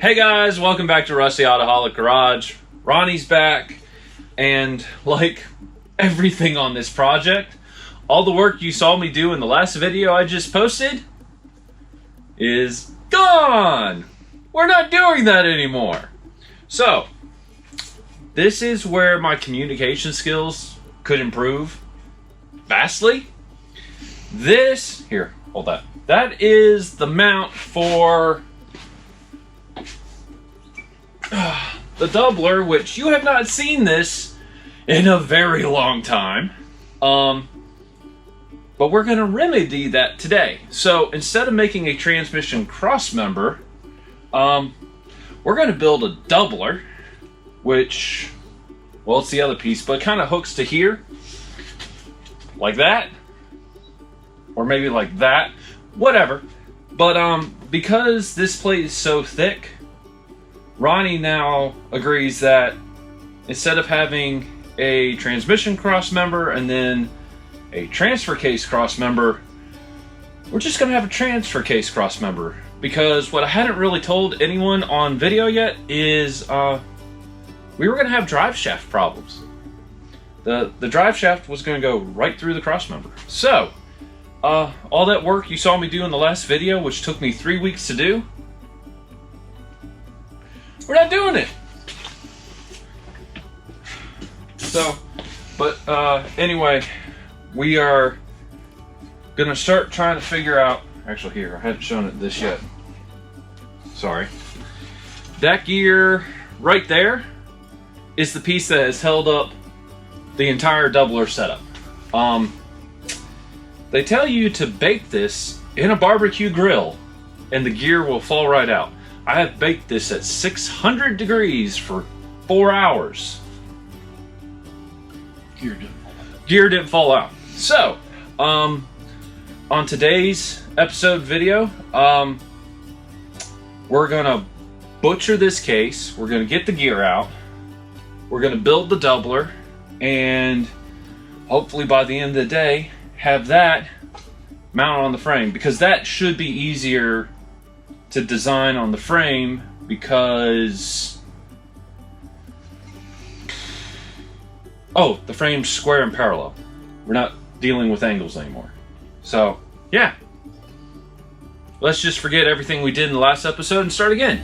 Hey guys, welcome back to Rusty Autoholic Garage. Ronnie's back, and like everything on this project, all the work you saw me do in the last video I just posted is gone. We're not doing that anymore. So, this is where my communication skills could improve vastly. Here, hold that. That is the mount for the doubler, which you have not seen this in a very long time. But we're going to remedy that today. So instead of making a transmission cross member, we're going to build a doubler, which, well, it's the other piece, but it kind of hooks to here, like that, or maybe like that, whatever. But because this plate is so thick, Ronnie now agrees that instead of having a transmission cross member and then a transfer case cross member, we're just going to have a transfer case cross member. Because what I hadn't really told anyone on video yet is we were going to have drive shaft problems. The drive shaft was going to go right through the cross member. So, all that work you saw me do in the last video, which took me 3 weeks to do, we're not doing it. So, but anyway, we are gonna start trying to figure out. Actually, here, I haven't shown it this yet. Sorry. That gear right there is the piece that has held up the entire doubler setup. They tell you to bake this in a barbecue grill, and the gear will fall right out. I have baked this at 600 degrees for 4 hours. Gear didn't fall out. So, on today's episode video, we're gonna butcher this case. We're gonna get the gear out. We're gonna build the doubler, and hopefully by the end of the day, have that mounted on the frame, because that should be easier to design on the frame, because the frame's square and parallel. We're not dealing with angles anymore. So yeah, let's just forget everything we did in the last episode and start again.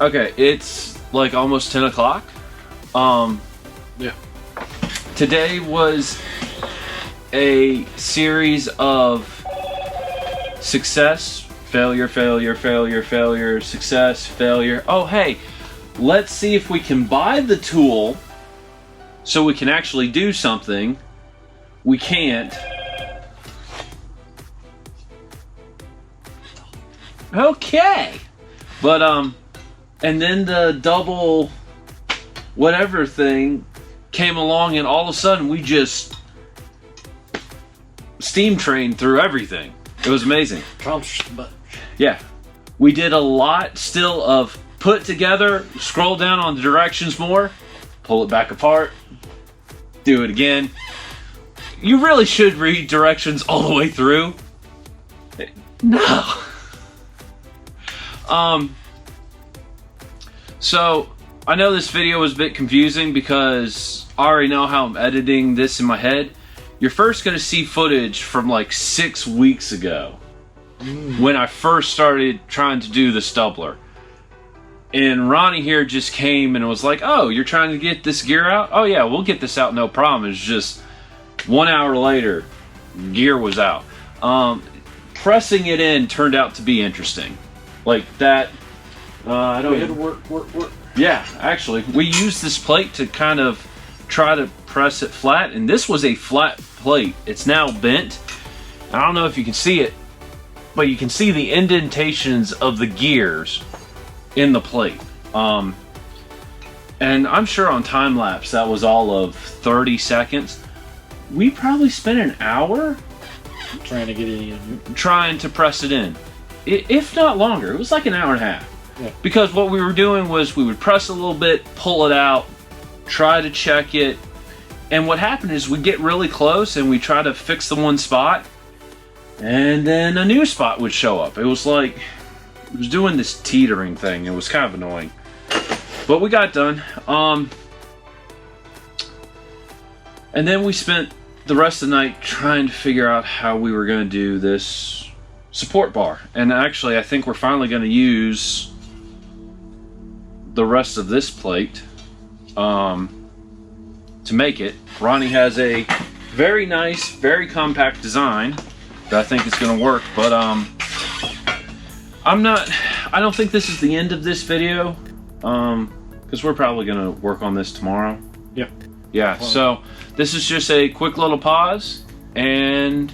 Okay, it's like almost 10 o'clock. Yeah. Today was a series of success, failure, failure, failure, failure, success, failure. Oh, hey, let's see if we can buy the tool so we can actually do something. We can't. Okay. But, and then the double whatever thing came along, and all of a sudden we just steam trained through everything. It was amazing. Yeah. We did a lot still of put together, scroll down on the directions more, pull it back apart, do it again. You really should read directions all the way through. No. So I know this video was a bit confusing because I already know how I'm editing this in my head. You're first going to see footage from like 6 weeks ago when I first started trying to do this doubler. And Ronnie here just came and was like, oh, you're trying to get this gear out? Oh yeah, we'll get this out, no problem. It's just 1 hour later, gear was out. Pressing it in turned out to be interesting. Like that, I don't know. Work. Yeah, actually, we used this plate to kind of try to press it flat, and this was a flat plate. It's now bent. I don't know if you can see it, but you can see the indentations of the gears in the plate. And I'm sure on time lapse that was all of 30 seconds. We probably spent an hour Trying to get it in. trying to press it in, if not longer. It was like an hour and a half. Yeah. Because what we were doing was we would press a little bit, pull it out, try to check it, and what happened is we get really close and we try to fix the one spot, and then a new spot would show up. It was like, it was doing this teetering thing. It was kind of annoying. But we got done. And then we spent the rest of the night trying to figure out how we were going to do this support bar. And actually, I think we're finally going to use the rest of this plate to make it. Ronnie has a very nice, very compact design that I think is going to work, but I don't think this is the end of this video, because we're probably going to work on this tomorrow. Yep. Yeah, so this is just a quick little pause, and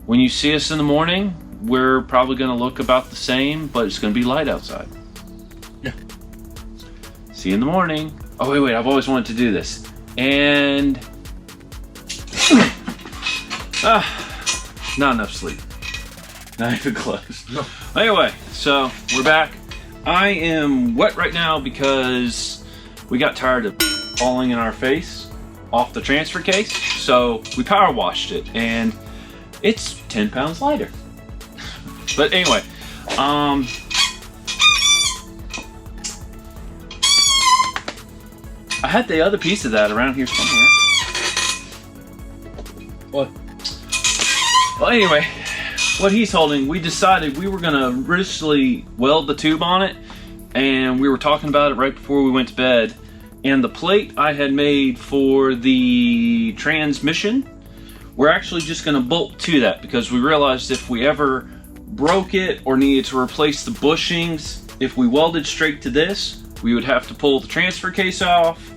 when you see us in the morning, we're probably going to look about the same, but it's going to be light outside. Yeah. See you in the morning. Oh, wait, I've always wanted to do this. And not enough sleep. Not even close. No. Anyway, so we're back. I am wet right now because we got tired of falling in our face off the transfer case. So we power washed it, and it's 10 pounds lighter. But anyway, I had the other piece of that around here somewhere. What? Well, anyway, what he's holding, we decided we were going to originally weld the tube on it, and we were talking about it right before we went to bed. And the plate I had made for the transmission, we're actually just going to bolt to that, because we realized if we ever broke it or needed to replace the bushings, if we welded straight to this, we would have to pull the transfer case off,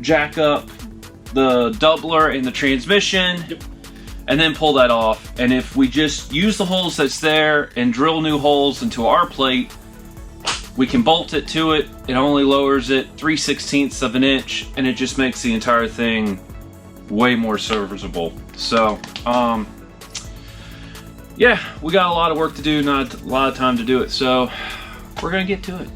jack up the doubler and the transmission, yep, and then pull that off. And if we just use the holes that's there and drill new holes into our plate, we can bolt it to it. It only lowers it 3/16 of an inch, and it just makes the entire thing way more serviceable. So, yeah, we got a lot of work to do, not a lot of time to do it. So, we're gonna get to it.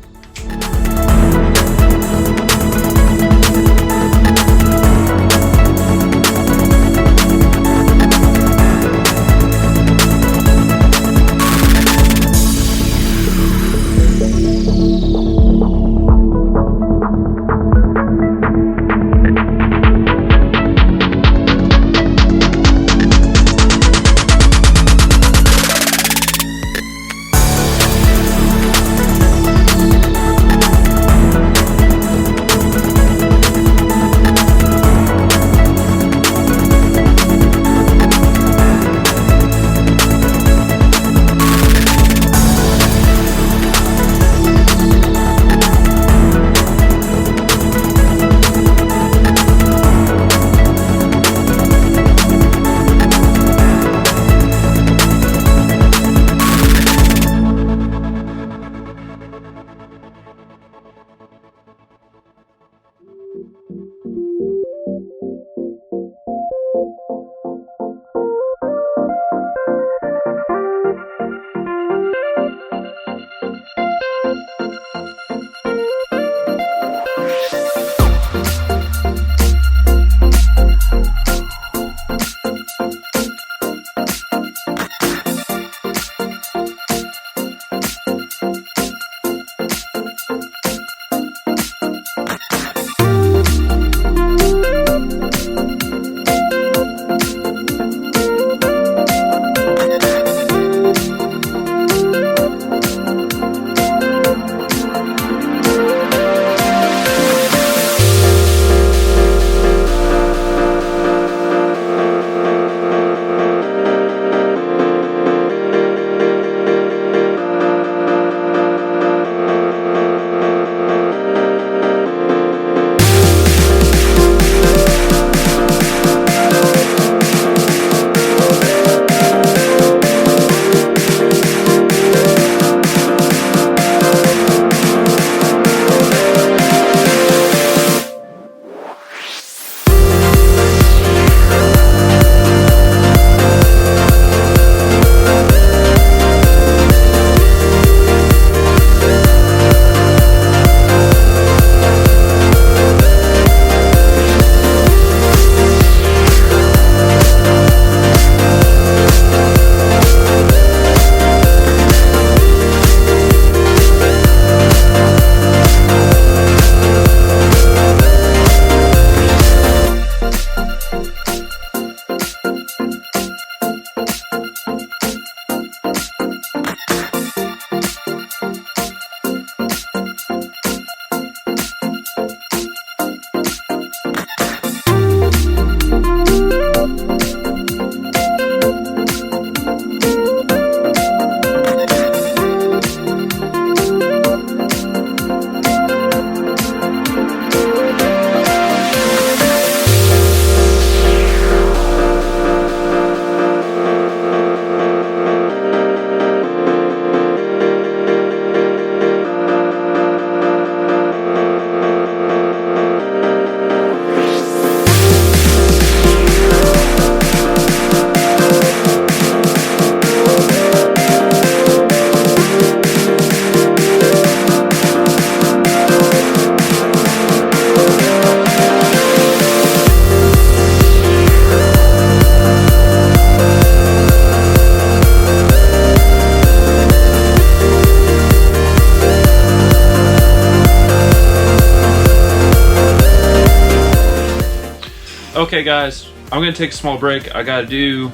Okay guys, I'm gonna take a small break. I gotta do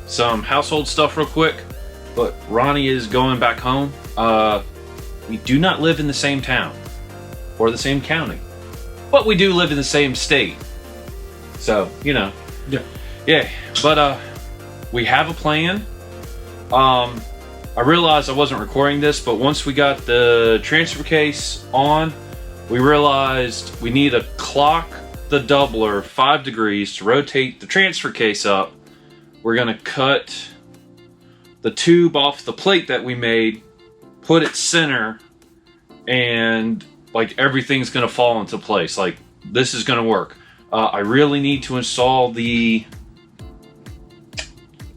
some household stuff real quick, but Ronnie is going back home. We do not live in the same town or the same county, but we do live in the same state. So, you know. Yeah, but we have a plan. I realized I wasn't recording this, but once we got the transfer case on, we realized we need to clock the doubler 5 degrees to rotate the transfer case up. We're gonna cut the tube off the plate that we made, put it center, and like everything's gonna fall into place. Like, this is gonna work. I really need to install the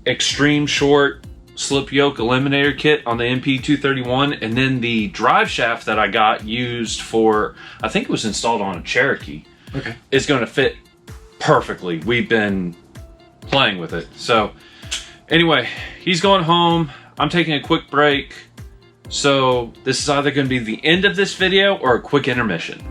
extreme short slip yoke eliminator kit on the MP231, and then the drive shaft that I got used for, I think it was installed on a Cherokee, is going to fit perfectly. We've been playing with it. So anyway, he's going home. I'm taking a quick break. So this is either going to be the end of this video or a quick intermission.